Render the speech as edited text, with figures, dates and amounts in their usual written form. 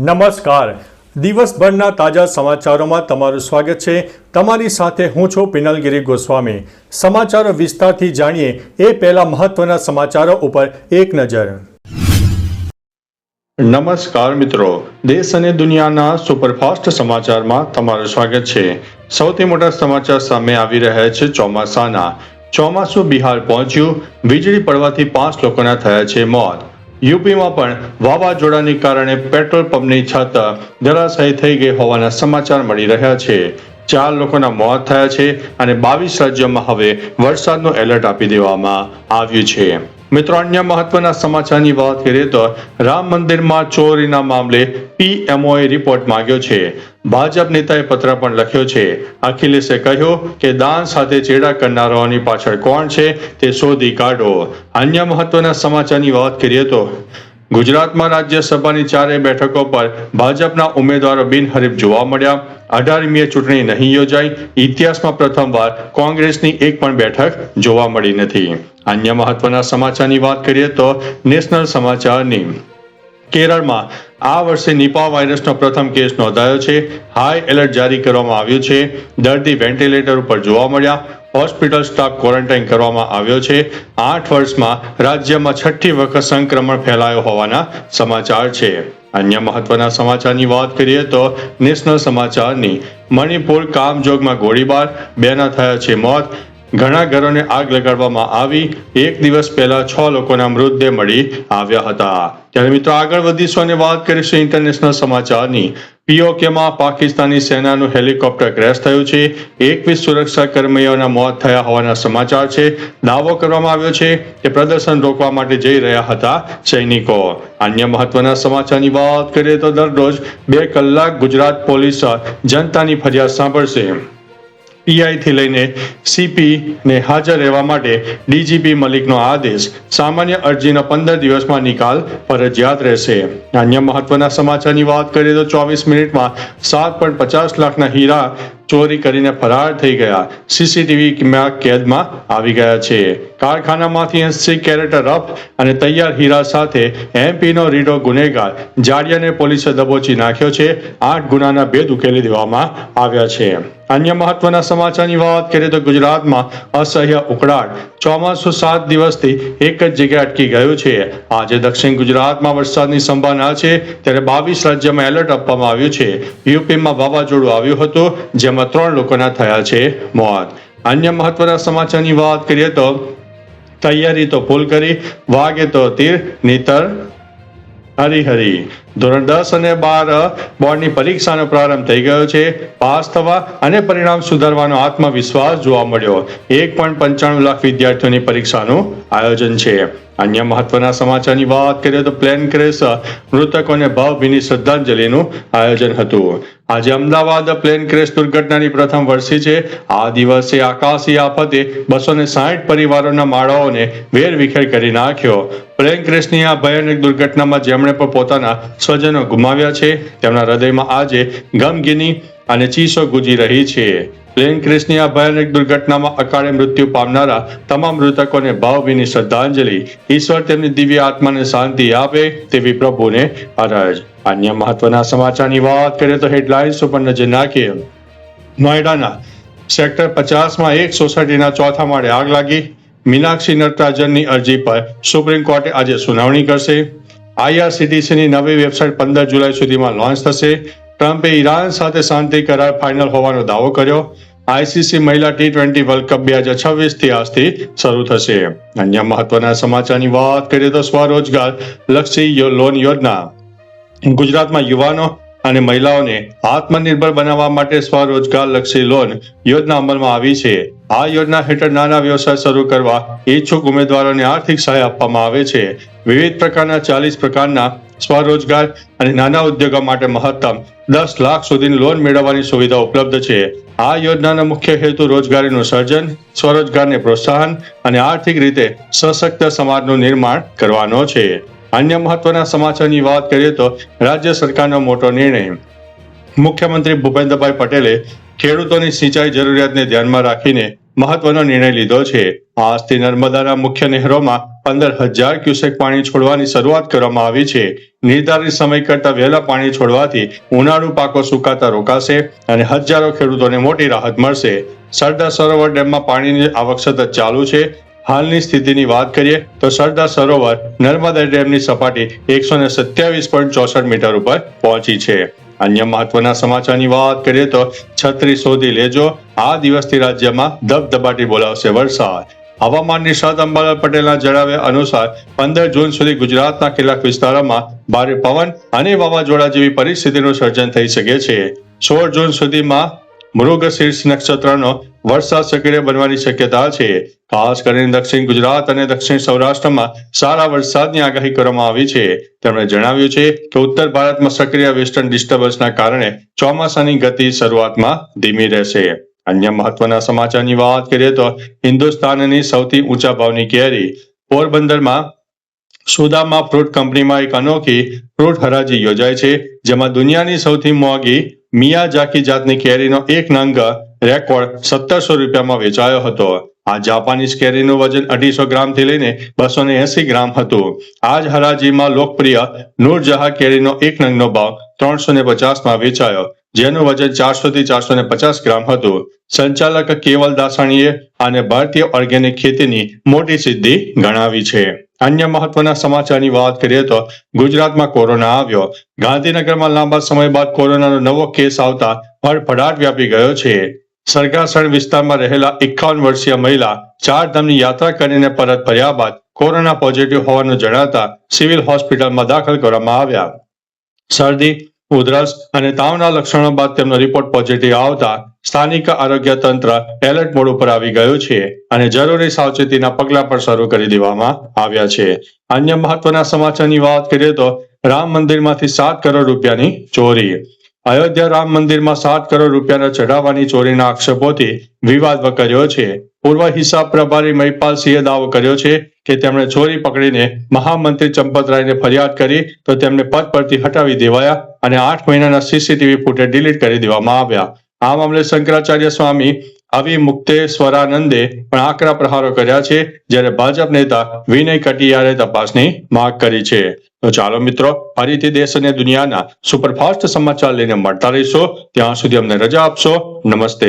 નમસ્કાર. દિવસભરના તાજા સમાચારોમાં તમારું સ્વાગત છે. તમારી સાથે હું છું પિનલગીરી ગોસ્વામી. સમાચારો વિસ્તારથી જાણીએ એ પહેલા મહત્વના સમાચારો ઉપર એક નજર. નમસ્કાર મિત્રો, દેશ અને દુનિયાના સુપરફાસ્ટ સમાચારમાં તમારું સ્વાગત છે. સૌથી મોટા સમાચાર સામે આવી રહ્યા છે ચોમાસાના. ચોમાસું બિહાર પહોંચ્યું, વીજળી પડવાથી 5 લોકોના થયા છે મોત. યુપીમાં પણ વાવાઝોડાને કારણે પેટ્રોલ પંપની છત ધરાશાયી થઈ ગઈ હોવાના સમાચાર મળી રહ્યા છે. 4 લોકોના મોત થયા છે અને 22 રાજ્યોમાં હવે વરસાદનું એલર્ટ આપી દેવામાં આવ્યું છે. મિત્રો, અન્ય મહત્વના સમાચારની વાત કરીએ તો રામ મંદિરમાં ચોરીના મામલે પીએમઓએ રિપોર્ટ માંગ્યો છે. ભાજપ નેતાએ પત્ર પણ લખ્યો છે. અખિલેશે કહ્યું કે દાન સાથે ચેડા કરનારાઓની પાછળ કોણ છે તે શોધી કાઢો. અન્ય મહત્વના સમાચારની વાત કરીએ તો ગુજરાતમાં રાજ્યસભાની 4 બેઠકો પર ભાજપના ઉમેદવારો બિનહરીફ જોવા મળ્યા. 18મીએ ચૂંટણી નહીં યોજાઈ. ઇતિહાસમાં પ્રથમવાર કોંગ્રેસની એક પણ બેઠક જોવા મળી નથી. અન્ય મહત્વના સમાચારની વાત કરીએ તો નેશનલ સમાચારની કેરળમાં આ વર્ષે નિપા વાયરસનો પ્રથમ કેસ નોંધાયો છે. હાઈ એલર્ટ જારી કરવામાં આવ્યું છે. દર્દી વેન્ટિલેટર ઉપર જોવા મળ્યા. હોસ્પિટલ સ્ટાફ ક્વોરન્ટાઇન કરવામાં આવ્યો છે. 8 વર્ષમાં રાજ્યમાં 6ઠ્ઠી વખત સંક્રમણ ફેલાયો હોવાના સમાચાર છે. અન્ય મહત્વના સમાચારની વાત કરીએ તો નેશનલ સમાચારની મણિપુર કામજોગમાં ગોળીબાર, 2ના થયા છે મોત. ઘણા ઘરોને આગ લગાડવામાં આવી. એક દિવસ પહેલા 6 લોકોના મૃતદેહ મળી આવ્યા હતા. ત્યારે મિત્રો, આગળ વધીશું અને વાત કરીશું ઇન્ટરનેશનલ સમાચારની. પીઓકેમાં પાકિસ્તાની સેનાનું હેલિકોપ્ટર ક્રેશ થયું છે. 21 સુરક્ષા કર્મીઓના મોત થયા હોવાના સમાચાર છે. દાવો કરવામાં આવ્યો છે કે પ્રદર્શન રોકવા માટે જઈ રહ્યા હતા સૈનિકો. અન્ય મહત્વના સમાચારની વાત કરીએ તો દરરોજ 2 કલાક ગુજરાત પોલીસ જનતાની ફરિયાદ સાંભળશે. પીઆઈથી લઈને સીપીને હાજર રહેવા માટે ડીજીપી મલિકનો આદેશ. સામાન્ય અરજીનો 15 દિવસમાં નિકાલ ફરજિયાત રહેશે. અન્ય મહત્વના સમાચારની વાત કરીએ તો 24 મિનિટમાં 7.50 લાખના હીરા ચોરી કરીને ફરાર થઈ ગયા. સીસીટીવીમાં કેદમાં આવી ગયા છે. કારખાનામાંથી 80 કેરેટ રફ અને તૈયાર હીરા સાથે એમપીનો રીઢો ગુનેગાર જાડિયાને પોલીસે દબોચી નાખ્યો છે. 8 ગુનાના ભેદ ઉકેલી દેવામાં આવ્યા છે. અન્ય મહત્વના સમાચારની વાત કરીએ તો ગુજરાતમાં અસહ્ય ઉકળાટ. ચોમાસું 7 દિવસથી એક જ જગ્યાએ અટકી ગયું છે. આજે દક્ષિણ ગુજરાતમાં વરસાદની સંભાવના છે, ત્યારે 22 રાજ્યમાં એલર્ટ આપવામાં આવ્યું છે. યુપીમાં વાવાઝોડું આવ્યું હતું, જેમાં 3 લોકોના થયા છે મોત. અન્ય મહત્વના સમાચારની વાત કરીએ તો તૈયારી તો ફૂલ કરી, વાગે તો તીર નીતર હરી. ધોરણ 10 અને 12 બોર્ડની પરીક્ષાનો પ્રારંભ થઈ ગયો છે. પાસ થવા અને પરિણામ સુધારવાનો આત્મવિશ્વાસ જોવા મળ્યો. 1.95 લાખ વિદ્યાર્થીઓની પરીક્ષાનું આયોજન છે. અન્ય મહત્વના સમાચારની વાત કરીએ તો પ્લેન ક્રેશ, મૃતકોને ભાવભીની શ્રદ્ધાંજલિનું આયોજન હતું. આજે અમદાવાદ પ્લેન ક્રેશ દુર્ઘટનાની પ્રથમ વર્ષી છે. આ દિવસે આકાશી આફતે 260 પરિવારોના માળાઓને વેરવિખેર કરી નાખ્યો. પ્લેન ક્રેશની આ ભયાનક દુર્ઘટનામાં જેમણે પણ પોતાના સ્વજનો ગુમાવ્યા છે, તેમના હૃદયમાં આજે ગમગીની અને ચીસો ગુંજી રહી છે. પ્લેન ક્રેશની આ ભયાનક દુર્ઘટનામાં અકાળે મૃત્યુ પામનારા તમામ મૃતકોને ભાવભીની શ્રદ્ધાંજલિ. ઈશ્વર તેમની દિવ્ય આત્માને શાંતિ આપે તેવી પ્રભુને અરજ. અન્ય મહત્વના સમાચારની વાત કરીએ તો હેડલાઇન્સ ઉપર નજર નાખીએ. નોઈડાના સેક્ટર 50માં એક સોસાયટીના 4થા માળે આગ લાગી. મીનાક્ષી નટરાજનની અરજી પર સુપ્રીમ કોર્ટે આજે સુનાવણી કરશે. આઈઆરસીટીસીની નવી વેબસાઇટ 15 જુલાઈ સુધીમાં લોન્ચ થશે. ટ્રમ્પે ઈરાન સાથે શાંતિ કરાર ફાઇનલ હોવાનો દાવો કર્યો. આઈસીસી મહિલા T20 વર્લ્ડ કપ 2026થી આજથી શરૂ થશે. અન્ય મહત્વના સમાચારની વાત કરીએ તો સ્વરોજગાર લક્ષી લોન યોજના. ગુજરાતમાં યુવાનો અને મહિલાઓને આત્મનિર્ભર બનાવવા માટે સ્વરોજગાર લક્ષી લોન યોજના અમલમાં આવી છે. આ યોજના હેઠળ નાના વ્યવસાય શરૂ કરવા ઈચ્છુક ઉમેદવારોને આર્થિક સહાય આપવામાં આવે છે. વિવિધ પ્રકારના 40 પ્રકારના સ્વરોજગાર અને નાના ઉદ્યોગો માટે મહત્તમ 10 લાખ સુધીની લોન મેળવવાની સુવિધા ઉપલબ્ધ છે. આ યોજનાનો મુખ્ય હેતુ રોજગારીનું સર્જન, સ્વરોજગારને પ્રોત્સાહન અને આર્થિક રીતે સશક્ત સમાજનું નિર્માણ કરવાનો છે. અન્ય મહત્વના સમાચારની વાત કરીએ તો રાજ્ય સરકારનો મોટો નિર્ણય. મુખ્યમંત્રી ભૂપેન્દ્રભાઈ પટેલે ખેડૂતોની સિંચાઈ જરૂરિયાતને ધ્યાનમાં રાખીને મહત્વનો નિર્ણય લીધો છે. આજથી નર્મદાના મુખ્ય નહેરોમાં 15,000 ક્યુસેક પાણી છોડવાની શરૂઆત કરવામાં આવી છે. નિર્ધારિત સમય કરતા વહેલા પાણી છોડવાથી ઉનાળુ પાકો સુકાતા રોકાશે અને હજારો ખેડૂતોને મોટી રાહત મળશે. સરદાર સરોવર ડેમમાં પાણીની આવક સતત ચાલુ છે. હાલની સ્થિતિની વાત કરીએ તો સરદાર સરોવર નર્મદા ડેમની સપાટી 127.64 મીટર ઉપર પહોંચી છે. અન્ય મહત્વના સમાચારની વાત કરીએ તો છત્રી શોધી લેજો, આ દિવસથી રાજ્યમાં ધબધબાટી બોલાવશે વરસાદ. હવામાન નિષ્ણાત અંબાલાલ પટેલના જણાવ્યા અનુસાર 15 જૂન સુધી ગુજરાતના કેટલાક વિસ્તારોમાં ભારે પવન અને વાવાઝોડા જેવી પરિસ્થિતિનું સર્જન થઈ શકે છે. 16 જૂન સુધીમાં મૃગશીર્ષ નક્ષત્રનો વરસાદ સક્રિય બનવાની શક્યતા છે. ખાસ કરીને દક્ષિણ ગુજરાત અને દક્ષિણ સૌરાષ્ટ્રમાં સારા વરસાદની આગાહી કરવામાં આવી છે. તેમણે જણાવ્યું છે કે ઉત્તર ભારતમાં સક્રિય વેસ્ટર્ન ડિસ્ટર્બન્સના કારણે ચોમાસાની ગતિ શરૂઆતમાં ધીમી રહેશે. અન્ય મહત્વના સમાચારની વાત કરીએ તો હિન્દુસ્તાનની સૌથી ઊંચા ભાવની કેરી. પોરબંદરમાં સુદામા ફ્રૂટ કંપનીમાં એક અનોખી ફ્રૂટ હરાજી યોજાય છે, જેમાં દુનિયાની સૌથી મોંઘી મિયાઝાકી જાતની કેરીનો એક નંગ રેકોર્ડ 1700 રૂપિયામાં વેચાયો હતો. આ જાપાનીઝ કેરીનું વજન 250 ગ્રામથી લઈને 280 ગ્રામ હતું. આ જ હરાજીમાં લોકપ્રિય નૂરજહાં કેરીનો એક નંગનો ભાવ 350માં વેચાયો, જેનું વજન 400 થી 450 ગ્રામ હતું. સંચાલક કેવલ દાસાણીએ આને ભારતીય ઓર્ગેનિક ખેતીની મોટી સિદ્ધિ ગણાવી છે. અન્ય મહત્વના સમાચારની વાત કરીએ તો ગુજરાતમાં કોરોના આવ્યો. ગાંધીનગરમાં લાંબા સમય બાદ કોરોનાનો નવો કેસ આવતા ફળફળાટ વ્યાપી ગયો છે. સરગાસણ વિસ્તારમાં રહેલા 51 વર્ષીય મહિલા ચારધામની યાત્રા કરીને પરત ફર્યા બાદ કોરોના પોઝિટિવ હોવાનું જણાતા સિવિલ હોસ્પિટલમાં દાખલ કરવામાં આવ્યા. શરદી, ઉધરસ અને તાવના લક્ષણો બાદ તેમનો રિપોર્ટ પોઝિટિવ આવતા સ્થાનિક આરોગ્ય તંત્ર એલર્ટ મોડ ઉપર આવી ગયું છે અને જરૂરી સાવચેતીના પગલાં પણ શરૂ કરી દેવામાં આવ્યા છે. અન્ય મહત્વના સમાચારની વાત કરીએ તો રામ મંદિરમાંથી 7 કરોડ રૂપિયાની ચોરી. અયોધ્યા રામ મંદિરમાં 7 કરોડ રૂપિયાના ચઢાવવાની ચોરીના આક્ષેપોથી વિવાદ વકર્યો છે. પૂર્વ હિસાબ પ્રભારી મહિપાલસિંહે દાવો કર્યો છે કે તેમણે ચોરી પકડીને મહામંત્રી ચંપતરાયને ફરિયાદ કરી તો તેમને પદ પરથી હટાવી દેવાયા અને 8 મહિનાના સીસીટીવી ફૂટેજ ડિલીટ કરી દેવામાં આવ્યા. આ મામલે શંકરાચાર્ય સ્વામી અવિમુક્તેશ્વરાનંદે પણ આકરા પ્રહારો કર્યા છે, જ્યારે ભાજપ નેતા વિનય કટિયારે તપાસની માંગ કરી છે. તો ચાલો મિત્રો, ફરીથી દેશ અને દુનિયાના સુપરફાસ્ટ સમાચાર લઈને મળતા રહીશો. ત્યાં સુધી અમને રજા આપશો. નમસ્તે.